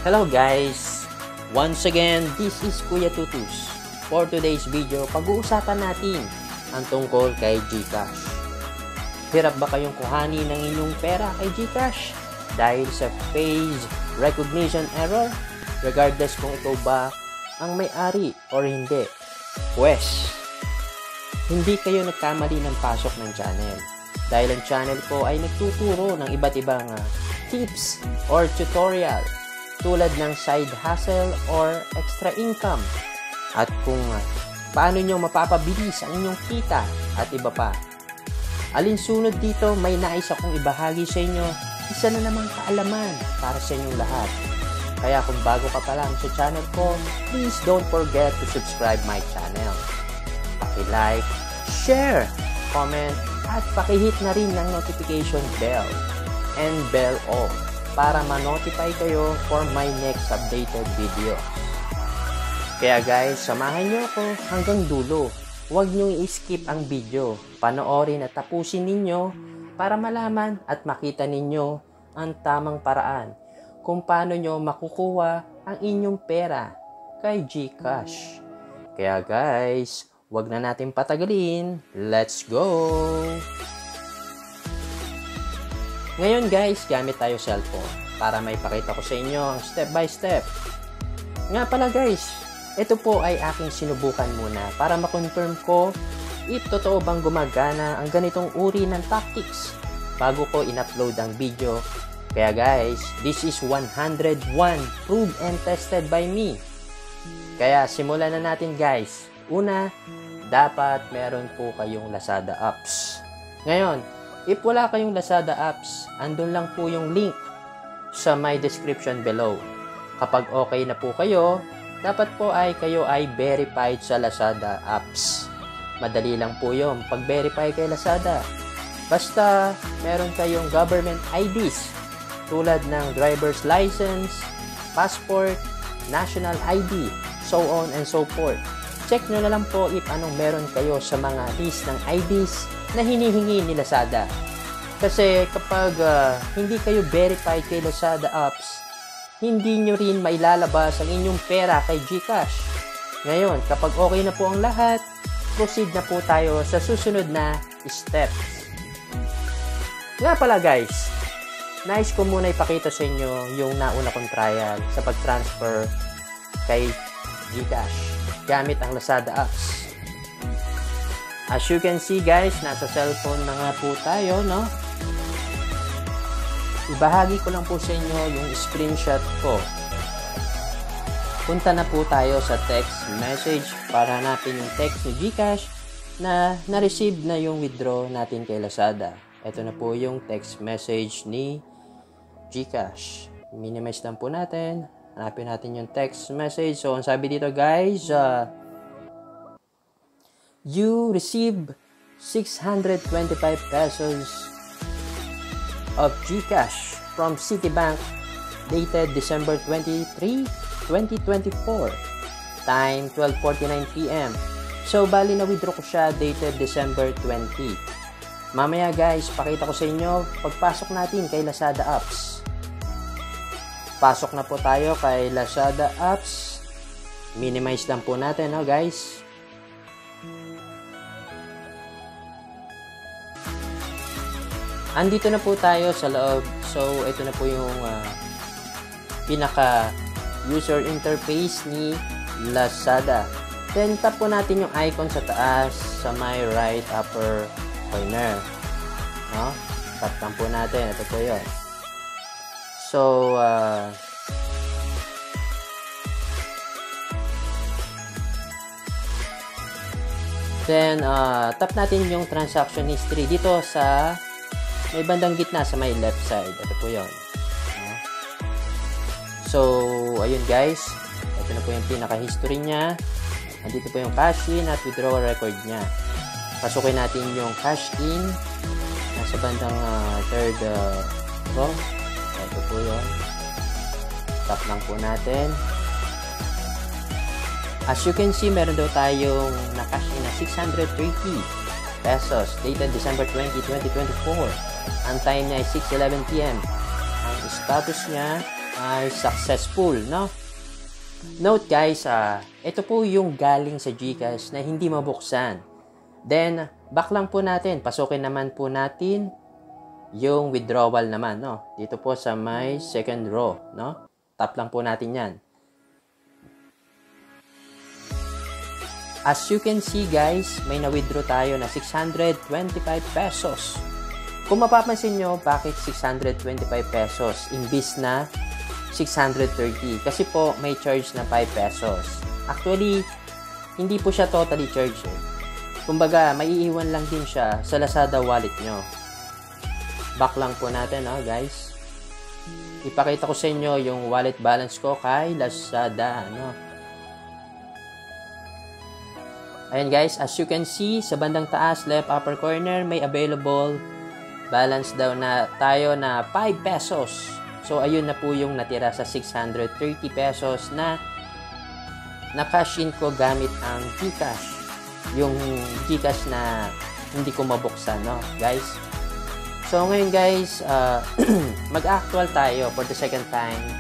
Hello guys! Once again, this is Kuya Tutus. For today's video, pag-uusapan natin ang tungkol kay GCash. Hirap ba kayong kuhanin ng inyong pera kay GCash dahil sa face recognition error? Regardless kung ikaw ba ang may-ari or hindi. Pwes, hindi kayo nagkamali ng pasok ng channel. Dahil ang channel ko ay nagtuturo ng iba't ibang tips or tutorial tulad ng side hustle or extra income at kung paano nyo mapapabilis ang inyong kita at iba pa. Alinsunod dito, may nais akong ibahagi sa inyo, isa na namang kaalaman para sa inyong lahat. Kaya kung bago ka pa lang sa channel ko, please don't forget to subscribe my channel. Paki-like, share, comment, at paki-hit na rin ng notification bell and bell all para ma-notify kayo for my next updated video. Kaya guys, samahan nyo ako hanggang dulo. Huwag nyo i-skip ang video. Panoorin at tapusin ninyo para malaman at makita ninyo ang tamang paraan kung paano nyo makukuha ang inyong pera kay GCash. Kaya guys, huwag na natin patagalin. Let's go! Ngayon guys, gamit tayo cellphone para may pakita ko sa inyo ang step by step. Nga pala guys, ito po ay aking sinubukan muna para makonfirm ko if totoo bang gumagana ang ganitong uri ng tactics bago ko in-upload ang video. Kaya guys, this is 101 proved and tested by me. Kaya simulan na natin guys. Una, dapat meron po kayong Lazada apps. Ngayon, if wala kayong Lazada apps, andun lang po yung link sa my description below. Kapag okay na po kayo, dapat po ay kayo ay verified sa Lazada apps. Madali lang po yun pag-verify kay Lazada. Basta meron kayong government IDs tulad ng driver's license, passport, national ID, so on and so forth. Check nyo na lang po if anong meron kayo sa mga list ng IDs na hinihingi ni Lazada. Kasi kapag hindi kayo verified kay Lazada apps, hindi nyo rin mailalabas ang inyong pera kay GCash. Ngayon, kapag okay na po ang lahat, proceed na po tayo sa susunod na steps. Nga pala guys, nais ko muna ipakita sa inyo yung nauna kong trial sa pag-transfer kay GCash gamit ang Lazada apps. As you can see guys, nasa cellphone na nga po tayo, no? Ibahagi ko lang po sa inyo yung screenshot ko. Punta na po tayo sa text message para hanapin yung text ni GCash na na-receive na yung withdraw natin kay Lazada. Ito na po yung text message ni GCash. Minimize lang po natin. Hanapin natin yung text message. So, ang sabi dito guys, you receive 625 pesos of GCash from Citibank dated December 23, 2024. Time 12:49 PM. So, bali na withdraw ko siya dated December 20. Mamaya guys, pakita ko sa inyo pagpasok natin kay Lazada apps. Pasok na po tayo kay Lazada apps. Minimize lang po natin, no guys. Andito na po tayo sa loob. So, ito na po yung pinaka user interface ni Lazada. Then, tap po natin yung icon sa taas sa my right upper corner. No? Tap lang po natin. Ito po yun. So, then, tap natin yung transaction history dito sa may bandang gitna sa may left side. Ito po yun. So, ayun guys. Ito na po yung pinaka-history niya. Andito po yung cash in at withdrawal record niya. Pasukin natin yung cash in. Nasa bandang third row. Ito po yun. Tap lang po natin. As you can see, meron daw tayong na-cash in na 630 pesos dated December 20, 2024. Ang time niya ay 6:11 PM. Ang status niya ay successful, no? Note guys, ito po yung galing sa GCash na hindi mabuksan. Then, back lang po natin. Pasukin naman po natin yung withdrawal naman, no? Dito po sa may second row, no? Tap lang po natin yan. As you can see guys, may na-withdraw tayo na 625 pesos. Kung mapapansin nyo, bakit 625 pesos imbis na 630? Kasi po, may charge na 5 pesos. Actually, hindi po siya totally charged. Kumbaga, maiiwan lang din siya sa Lazada wallet nyo. Back lang po natin, guys. Ipakita ko sa inyo yung wallet balance ko kay Lazada, Ayan guys, as you can see, sa bandang taas, left upper corner, may available balance daw na tayo na 5 pesos. So, ayun na po yung natira sa 630 pesos na na-cash in ko gamit ang GCash. Yung GCash na hindi ko mabuksan, guys. So, ngayon guys, mag-actual tayo for the second time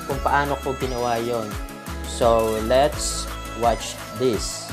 kung paano ko ginawa yon. So, let's watch this.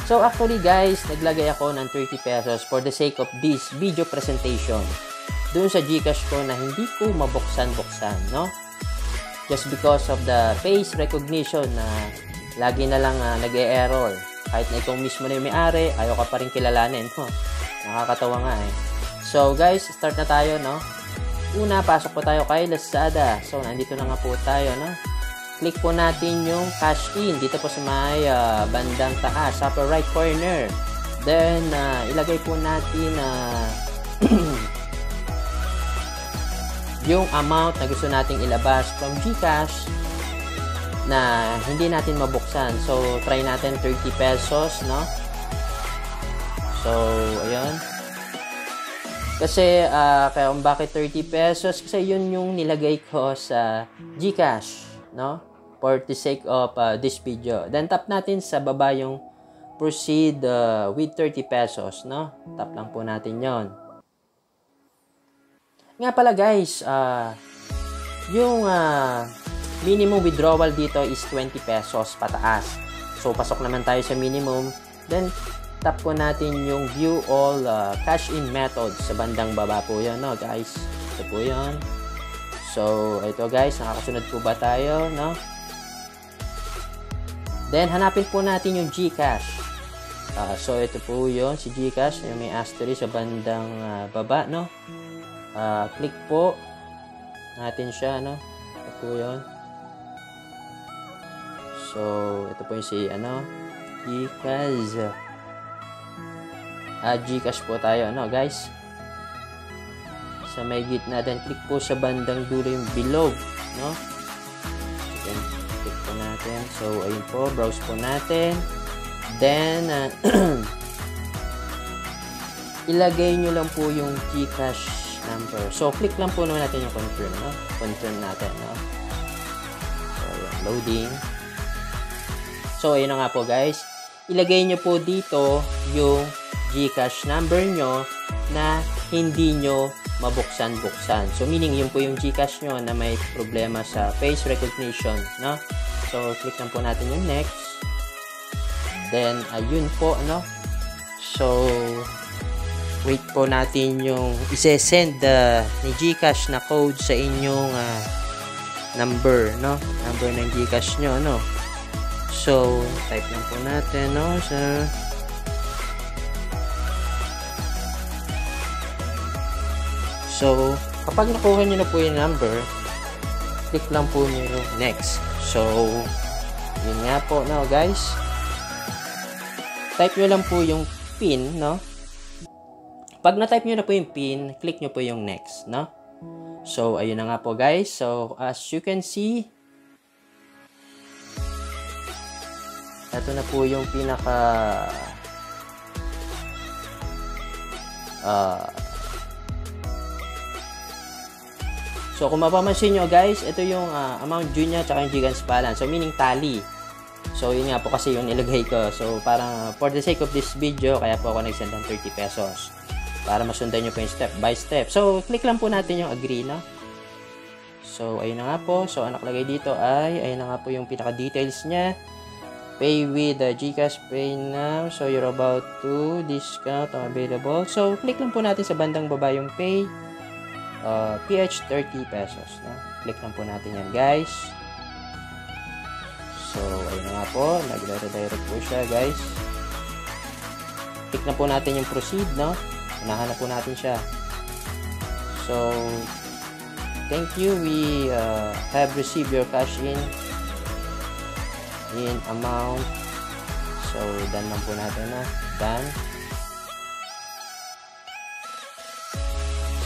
So actually guys, naglagay ako ng 30 pesos for the sake of this video presentation doon sa GCash ko na hindi ko mabuksan-buksan, Just because of the face recognition na lagi na lang nag-e-error. Kahit na ikaw mismo na yung may-ari, ayaw ka pa rin kilalanin, Nakakatawa nga So guys, start na tayo, Una, pasok po tayo kay Lazada. So nandito na nga po tayo, Click po natin yung cash in dito po sa may bandang taas, upper right corner. Then, ilagay po natin yung amount na gusto nating ilabas from GCash na hindi natin mabuksan. So, try natin 30 pesos, So, ayun. Kasi, kaya kung bakit 30 pesos? Kasi yun yung nilagay ko sa GCash, for the sake of this video. Then tap natin sa baba yung proceed with 30 pesos, Tap lang po natin yon. Nga pala guys, yung minimum withdrawal dito is 20 pesos pataas. So pasok naman tayo sa minimum. Then tap po natin yung view all cash in methods sa bandang baba po yan, guys. Ito po yan. So ito guys, nakakasunod po ba tayo, Then, hanapin po natin yung GCash. So, ito po yun, si GCash, yung may asterisk sa bandang baba, click po natin siya, Ito po yun. So, ito po yung si, GCash. GCash po tayo, guys. Sa may gitna, then click po sa bandang dulo yung below, Click po natin. So, ayun po. Browse po natin. Then, ilagay nyo lang po yung GCash number. So, click lang po naman natin yung confirm, Confirm natin, So, ayun. Loading. So, ayun na nga po, guys. Ilagay nyo po dito yung GCash number nyo na hindi nyo mabuksan-buksan. So, meaning, yun po yung GCash nyo na may problema sa face recognition, So, click lang po natin yung next. Then, ayun po, So, wait po natin yung ise-send ni GCash na code sa inyong number, Number ng GCash nyo, So, type lang po natin, So, kapag nakuha nyo na po yung number, click lang po nyo yung next. So, yun nga po, guys. Type nyo lang po yung PIN, Pag na-type nyo na po yung PIN, click nyo po yung next, So, ayun na nga po, guys. So, as you can see, ito na po yung pinaka so, kung mapapansin nyo guys, ito yung amount due niya tsaka yung GCash balance. So, meaning tally. So, yun nga po kasi yung nilagay ko. So, parang for the sake of this video, kaya po ako nag-send ng 30 pesos. Para masundan nyo po yung step by step. So, click lang po natin yung agree, So, ayun na nga po. So, ang nakalagay dito ay, ayun na nga po yung pinaka-details niya. Pay with the GCash Pay Now. So, you're about to discount available. So, click lang po natin sa bandang baba yung pay. PH 30 pesos. No? Click lang po natin yan, guys. So, ayun na nga po. Nag-redirect po siya, guys. Click na po natin yung proceed, no? Unahan na po natin siya. So, thank you. We have received your cash in amount. So, done lang po natin na. Done.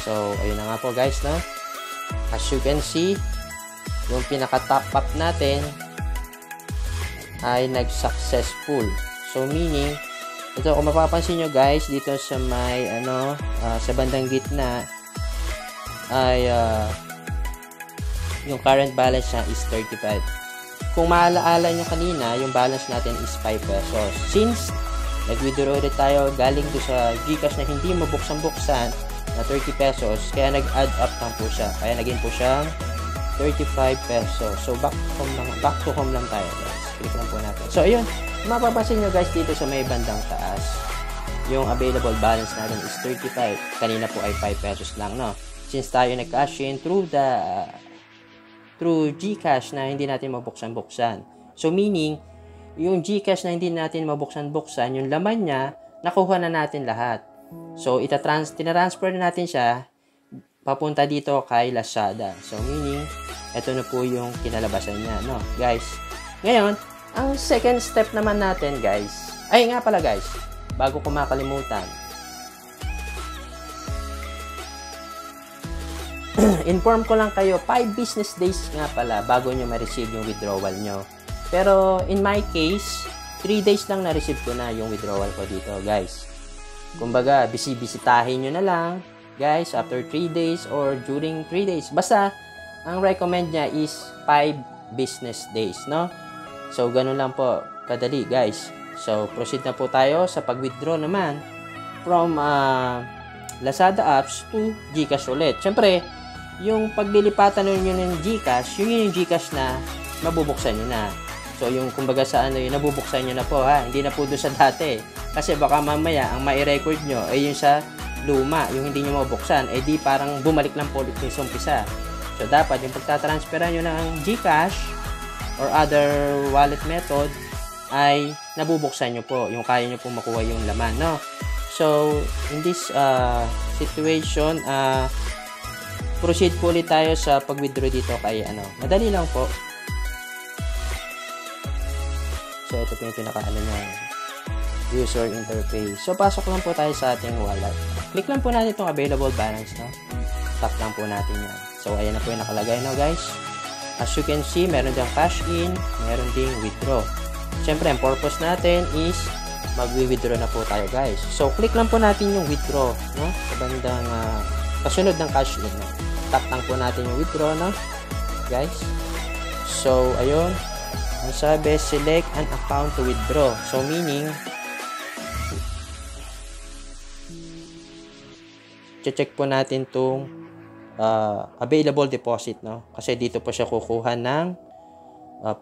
So, ayun na nga po guys, no? As you can see, yung pinaka-top up natin ay nag-successful. So, meaning, ito kung mapapansin nyo guys, dito sa may, sa bandang gitna, ay, yung current balance niya is 35. Kung maalaala nyo kanina, yung balance natin is 5 pesos. Since nag-withdraw ulit tayo galing do sa GCash na hindi mabuksan-buksan na 30 pesos, kaya nag-add up lang po siya. Kaya naging po siyang 35 pesos. So, back to home lang tayo guys. Click lang po natin. So, ayun. Mapapansin nyo guys dito sa may bandang taas, yung available balance natin is 35. Kanina po ay 5 pesos lang, no? Since tayo nag-cash in through GCash na hindi natin mabuksan-buksan. So, meaning, yung GCash na hindi natin mabuksan-buksan, yung laman niya, nakuha na natin lahat. So, tinatransfer na natin siya papunta dito kay Lazada. So, meaning, ito na po yung kinalabasan niya, no? Guys, ngayon, ang second step naman natin, guys, ay nga pala guys, bago ko makalimutan, inform ko lang kayo, 5 business days nga pala bago nyo ma-receive yung withdrawal nyo. Pero in my case, 3 days lang na-receive ko na yung withdrawal ko dito, guys. Kumbaga, bisitahin nyo na lang, guys, after 3 days or during 3 days. Basta, ang recommend niya is 5 business days, no? So, ganun lang po, kadali, guys. So, proceed na po tayo sa pag-withdraw naman from Lazada apps to GCash ulit. Siyempre, yung paglilipatan nyo ng GCash, yun yung GCash na mabubuksan nyo na. So, yung kumbaga sa yung nabubuksan nyo na po, ha? Hindi na po doon sa dati. Kasi baka mamaya, ang mai-record nyo ay yung sa luma, yung hindi nyo mabuksan. Eh di parang bumalik lang po ulit yung umpisa. So, dapat yung pagtatransferan nyo ng GCash or other wallet method ay nabubuksan nyo po. Yung kaya nyo po makuha yung laman, no? So, in this situation, proceed po ulit tayo sa pag-withdraw dito kay madali lang po. So, ito po yung pinaka-ano niya, user interface. So, pasok lang po tayo sa ating wallet. Click lang po natin itong available balance, no? Tap lang po natin yan. So, ayan na po yung nakalagay, no, guys? As you can see, meron diyang cash in, meron ding withdraw. Siyempre, ang purpose natin is mag-withdraw na po tayo, guys. So, click lang po natin yung withdraw, no? Sa bandang kasunod ng cash in, no? Tap lang po natin yung withdraw, no? Guys. So, ayun. Ang sabi, select an account to withdraw. So, meaning, check po natin itong available deposit, no? Kasi dito po siya kukuha ng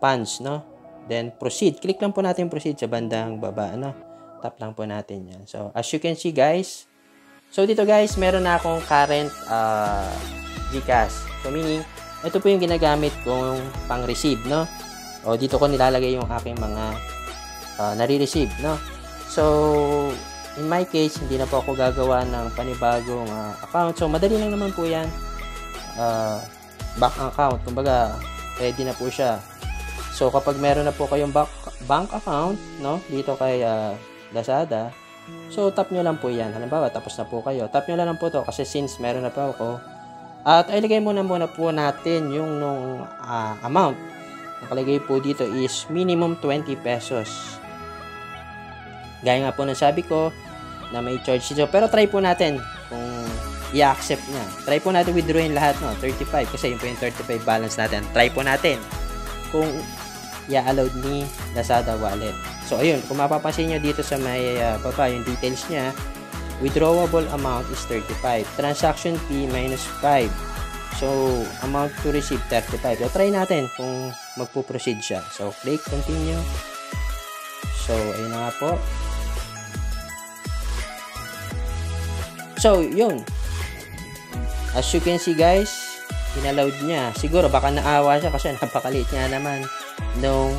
funds, no? Then, proceed. Click lang po natin proceed sa bandang baba, no? Tap lang po natin yan. So, as you can see, guys, so, dito, guys, meron na akong current GCash. So, meaning, ito po yung ginagamit kong pang-receive, no? O, dito ko nilalagay yung aking mga nare-receive, no? So, in my case, hindi na po ako gagawa ng panibagong account. So, madali lang naman po yan. Bank account. Kumbaga, ready na po siya. So, kapag meron na po kayong bank account, no? Dito kay Lazada, so, tap nyo lang po yan. Halimbawa, tapos na po kayo. Tap nyo lang po to kasi since meron na po ako. At ilagay muna po natin yung amount. Nakalagay po dito is minimum 20 pesos. Gaya nga po ng sabi ko na may charge dito. Pero try po natin kung i-accept niya. Try po natin withdrawin lahat, no? 35 kasi yun po yung 35 balance natin. Try po natin kung i-allowed ni Lazada wallet. So, ayun. Kung mapapansin nyo dito sa may baba, yung details niya, withdrawable amount is 35. Transaction fee minus 5. So, amount to receive 35. So, try natin kung magpo-proceed siya. So, click continue. So, ayun na nga po. So, yun. As you can see guys, inallowed niya. Siguro baka naawa siya kasi napakaliit niya naman nung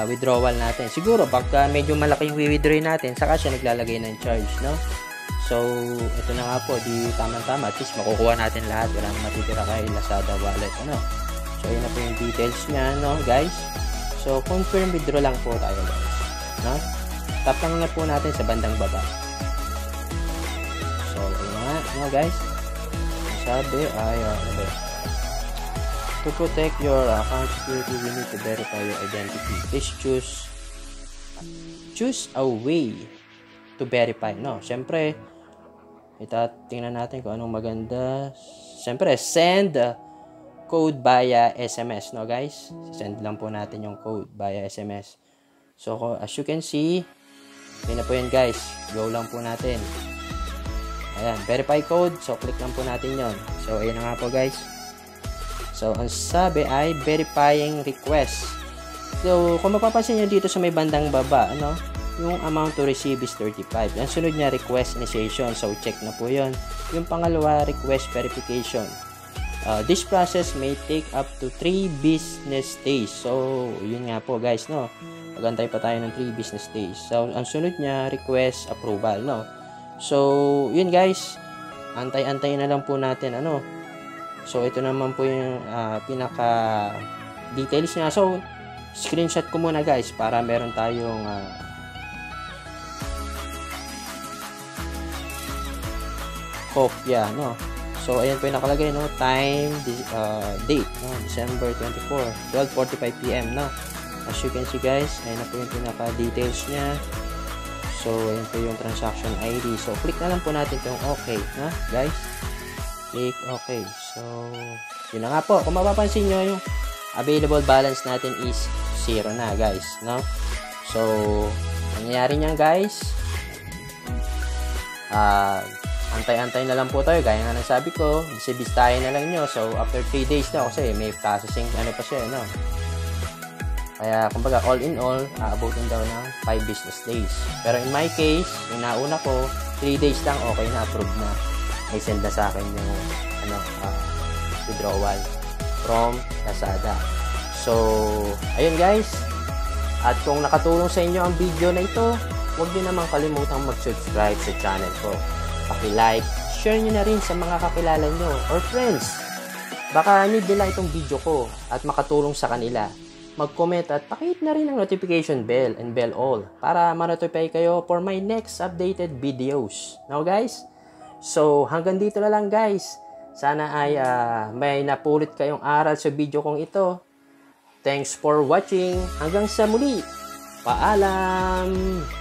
withdrawal natin. Siguro pagka medyo malaki yung withdraw natin, saka siya naglalagay ng charge, no? So, ito na nga po, di tamang-tama. At least makukuha natin lahat. Wala na matitira kay Lazada wallet, ano? So, yun na po yung details niya, no, guys? So, confirm withdraw lang po tayo, guys. No? Tap lang na po natin sa bandang baba. So, yun na nga, no, guys? Sabi ay, to protect your account security, we need to verify your identity. Please choose a way to verify, no? Siyempre, tingnan natin kung anong maganda. Siyempre, send code via SMS, no guys? Send lang po natin yung code via SMS. So, as you can see, yun na po yun guys. Go lang po natin. Ayan, verify code. So, click lang po natin yon. So, ayun na nga po guys. So, ang sabi ay verifying request. So, kung mapapansin nyo dito sa may bandang baba, ano, yung amount to receive is 35. Ang sunod niya, request initiation. So, check na po yon. Yung pangalawa, request verification. This process may take up to 3 business days. So, yun nga po guys, no. Magantay pa tayo ng 3 business days. So, ang sunod niya, request approval, no. So, yun guys. Antay-antay na lang po natin, ano. So, ito naman po yung pinaka details niya. So, screenshot ko muna guys para meron tayong kopya, no. So, ayan po yung nakalagay, no. Time, date, no. December 24, 12:45 PM, no. As you can see guys, ayan na po yung pinaka details niya. So, ayan po yung transaction ID. So, click na lang po natin itong okay, no, guys. Click okay. So, yun na nga po. Kung mapapansin nyo, yung available balance natin is 0 na, guys, no. So, nangyayari niyan, guys. Antay-antay na lang po tayo. Gaya nga ng sabi ko, bisibistahin na lang nyo. So, after 3 days na, kasi may processing, ano pa siya, no. Kaya, kumbaga, all in all, aabutin daw ng 5 business days. Pero in my case, yung nauna ko, 3 days lang, okay na, approved na. May send na sa akin yung, withdrawal from Lazada. So, ayun guys. At kung nakatulong sa inyo ang video na ito, huwag niyo naman kalimutang mag-subscribe sa channel ko. Paki-like, share niyo na rin sa mga kakilala niyo or friends. Baka need nila itong video ko at makatulong sa kanila. Mag-comment at pakihit na rin ang notification bell and bell all para ma-notify kayo for my next updated videos. Now guys, so hanggang dito na lang guys. Sana ay may napulot kayong aral sa video kong ito. Thanks for watching. Hanggang sa muli. Paalam!